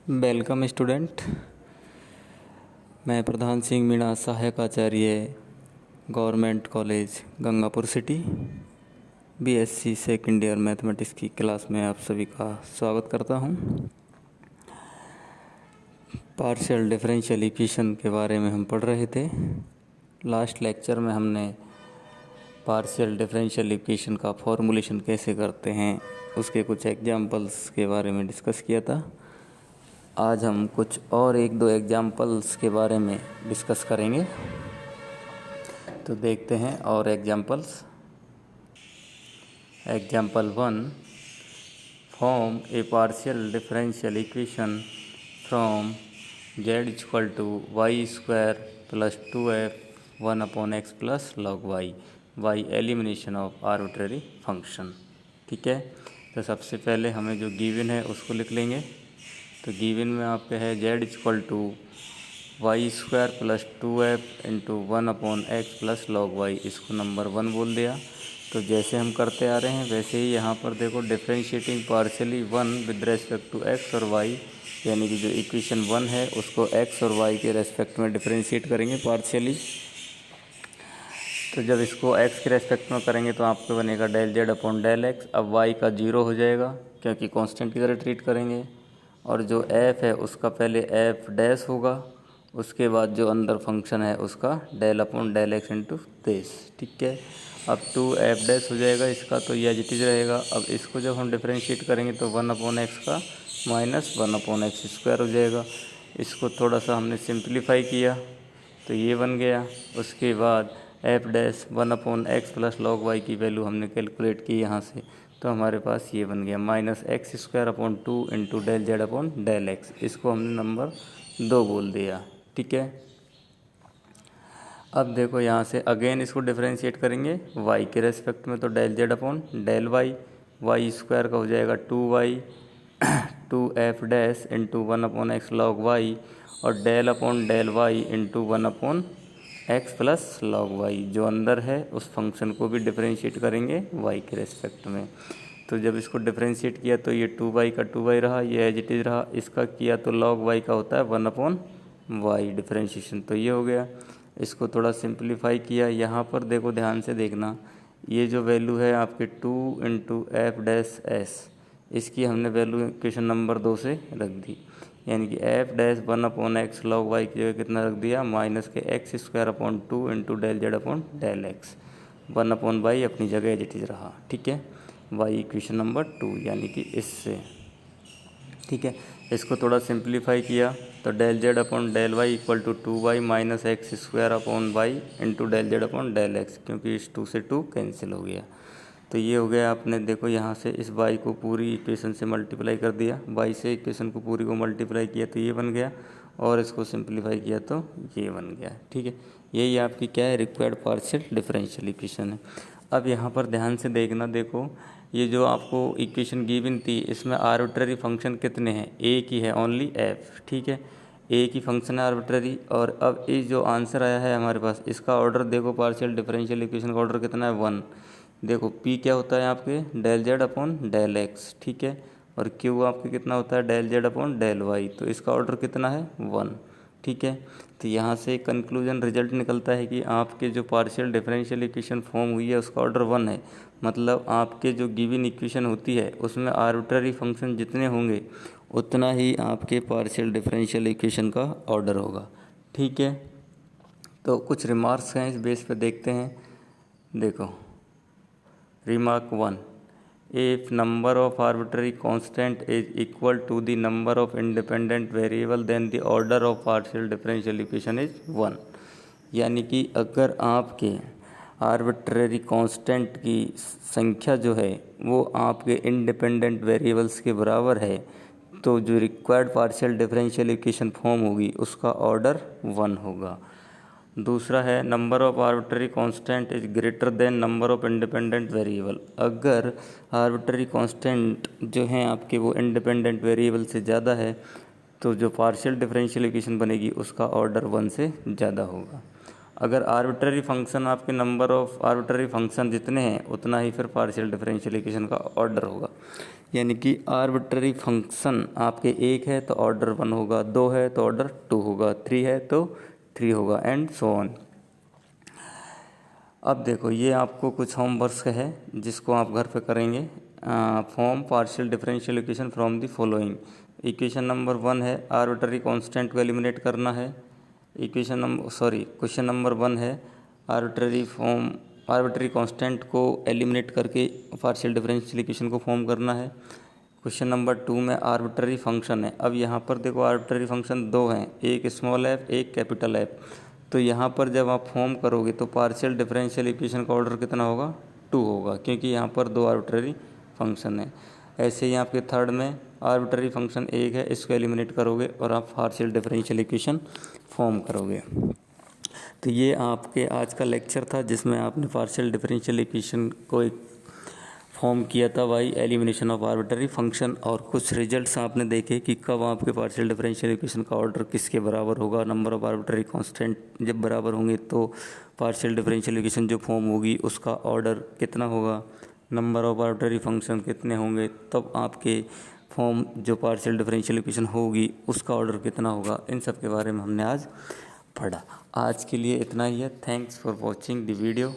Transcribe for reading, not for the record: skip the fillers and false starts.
Welcome student. मैं प्रधान सिंह मीणा, सहायक आचार्य, government college Gangapur city, BSc second year mathematics की क्लास में आप सभी का स्वागत करता हूं। पार्शियल डिफरेंशियल इक्वेशन के बारे में हम पढ़ रहे थे। लास्ट लेक्चर में हमने पार्शियल डिफरेंशियल इक्वेशन का फॉर्मूलेशन कैसे करते हैं उसके कुछ एग्जाम्पल्स के बारे में डिस्कस किया था। आज हम कुछ और एक दो एग्जाम्पल्स के बारे में डिस्कस करेंगे। तो देखते हैं और examples. Example 1, form a partial differential equation from z equal to y square plus 2f 1/x plus log y by elimination of arbitrary function. ठीक है, तो सबसे पहले हमें जो गिवन है उसको लिख लेंगे। तो गिवन में आपका है z equal to y square plus 2f into 1/x plus log y, इसको नंबर 1 बोल दिया। तो जैसे हम करते आ रहे हैं वैसे ही यहाँ पर देखो differentiating partially 1 with respect to x और y, यानी कि जो इक्वेशन 1 है उसको x और y के रेस्पेक्ट में डिफरेंशिएट करेंगे पार्शियली। तो जब इसको x के रेस्पेक्ट में करेंगे तो आपको बनेगा del z upon del x. अब y का 0 हो जाएगा क्योंकि कांस्टेंट की तरह ट्रीट करेंगे। और जो f है उसका पहले f डैश होगा, उसके बाद जो अंदर फंक्शन है उसका del upon del x into this. ठीक है, अब 2f डैश हो जाएगा इसका, तो ये एज रहेगा। अब इसको जब हम डिफरेंशिएट करेंगे तो 1/x का माइनस 1/x स्क्वायर हो जाएगा। इसको थोड़ा सा हमने सिंप्लीफाई किया तो ये बन गया। उसके बाद f dash 1/x plus log y की वैल्यू हमने कैलकुलेट की यहाँ से, तो हमारे पास ये बन गया minus x square upon 2 into del z upon del x. इसको हमने नंबर 2 बोल दिया। ठीक है, अब देखो यहाँ से अगेन इसको डिफरेंशिएट करेंगे y के रेस्पेक्ट में, तो del z upon del y square का हो जाएगा 2y 2f dash into 1/x log y और del upon del y into 1/x plus log y. जो अंदर है उस फंक्शन को भी डिफरेंशिएट करेंगे y के रेस्पेक्ट में। तो जब इसको डिफरेंशिएट किया तो ये 2y का 2y रहा, ये एज इट इज़ रहा। इसका किया तो log y का होता है 1/y डिफरेंशिएशन, तो ये हो गया। इसको थोड़ा सिंप्लीफाई किया। यहाँ पर देखो ध्यान से देखना, ये जो वैल्यू है आपके 2 इंटू एफ डैश एस, इसकी हमने वैल्यू इक्वेशन नंबर 2 से रख दी, यानी कि F dash 1/x log y की जगह कितना रख दिया, माइनस के x square upon 2 into del z upon del x. 1/y अपनी जगह एज इट इज़ रहा। ठीक है, वाई इक्वेशन नंबर 2 यानी कि इससे। ठीक है, इसको थोड़ा सिंप्लीफाई किया तो del z upon del y equal to 2y minus x square upon y into del z upon del x, क्योंकि इस 2 से 2 कैंसिल हो गया। तो ये हो गया। आपने देखो यहाँ से इस y को पूरी इक्वेशन से मल्टीप्लाई कर दिया, y से इक्वेशन को पूरी को मल्टीप्लाई किया तो ये बन गया, और इसको सिंप्लीफाई किया तो ये बन गया। ठीक है, यही आपकी क्या है, रिक्वायर्ड पार्शियल डिफरेंशियल इक्वेशन है। अब यहाँ पर ध्यान से देखना, देखो ये जो आपको इक्वेशन गिवन थी इसमें आर्बिट्ररी फंक्शन कितने हैं, एक ही है, ओनली f। ठीक है, एक ही फंक्शन है आर्बिट्ररी। और अब ये जो आंसर आया है हमारे पास, इसका ऑर्डर देखो, पार्शियल डिफरेंशियल इक्वेशन का ऑर्डर कितना है, 1। देखो p क्या होता है आपके, del z upon del x. ठीक है, और q आपके कितना होता है, del z upon del y. तो इसका ऑर्डर कितना है, 1। ठीक है, तो यहाँ से कंक्लूजन रिजल्ट निकलता है कि आपके जो पार्शियल डिफरेंशियल इक्वेशन फॉर्म हुई है उसका ऑर्डर 1 है। मतलब आपके जो गिवन इक्वेशन होती है उसमें आर्बिट्ररी फंक्शन जितने होंगे उतना ही आपके पार्शियल डिफरेंशियल इक्वेशन का ऑर्डर होगा। ठीक है, तो कुछ रिमार्क्स हैं इस बेस पे देखते हैं। देखो, remark 1, if number of arbitrary constant is equal to the number of independent variable then the order of partial differential equation is 1। यानी कि अगर आपके आर्बिट्ररी कांस्टेंट की संख्या जो है वो आपके इंडिपेंडेंट वेरिएबल्स के बराबर है तो जो required partial differential equation form होगी उसका ऑर्डर 1 होगा। दूसरा है number of arbitrary constant is greater than number of independent variable. अगर आर्बिट्ररी कांस्टेंट जो हैं आपके वो इंडिपेंडेंट वेरिएबल से ज़्यादा है तो जो पार्शियल डिफरेंशियल इक्वेशन बनेगी उसका ऑर्डर 1 से ज़्यादा होगा। अगर आर्बिट्ररी फंक्शन आपके नंबर ऑफ आर्बिट्ररी फंक्शन जितने हैं उतना ही फिर पार्शियल डिफरेंशियल इक्वेशन का ऑर्डर होगा। यानी कि आर्बिट्ररी फंक्शन आपके 1 है तो ऑर्डर 1 होगा, 2 है तो ऑर्डर 2 होगा, 3 है तो 3 होगा, एंड सो ऑन। अब देखो ये आपको कुछ होमवर्क है जिसको आप घर पे करेंगे। Form partial differential equation from the following. Equation number 1 है आर्बिट्ररी कांस्टेंट को एलिमिनेट करना है। क्वेश्चन नंबर 1 है आर्बिट्ररी कांस्टेंट को एलिमिनेट करके पार्शियल डिफरेंशियल इक्वेशन को फॉर्म करना है। क्वेश्चन नंबर 2 में आर्बिट्ररी फंक्शन है। अब यहाँ पर देखो आर्बिट्ररी फंक्शन 2 हैं, एक स्मॉल एफ एक कैपिटल एफ। तो यहाँ पर जब आप फॉर्म करोगे तो पार्शियल डिफरेंशियल इक्वेशन का ऑर्डर कितना होगा, 2 होगा, क्योंकि यहाँ पर 2 आर्बिट्ररी फंक्शन है। ऐसे ही आपके थर्ड में आर्बिट्ररी फंक्शन 1 है, इसको एलिमिनेट करोगे और आप पार्शियल डिफरेंशियल इक्वेशन फॉर्म करोगे। तो ये आपके आज का लेक्चर था जिसमें आपने पार्शियल डिफरेंशियल इक्वेशन को एक फॉर्म किया था by elimination of arbitrary function, और कुछ रिजल्ट्स आपने देखे कि कब आपके पार्शियल डिफरेंशियल इक्वेशन का ऑर्डर किसके बराबर होगा। नंबर ऑफ आर्बिट्ररी कांस्टेंट जब बराबर होंगे तो पार्शियल डिफरेंशियल इक्वेशन जो फॉर्म होगी उसका ऑर्डर कितना होगा, नंबर ऑफ आर्बिट्ररी फंक्शन कितने होंगे, तब आपके फॉर्म जो पार्शियल डिफरेंशियल इक्वेशन होगी उसका ऑर्डर कितना होगा। इन सब के बारे में हमने आज पढ़ा। आज के लिए इतना ही है। Thanks for watching the video.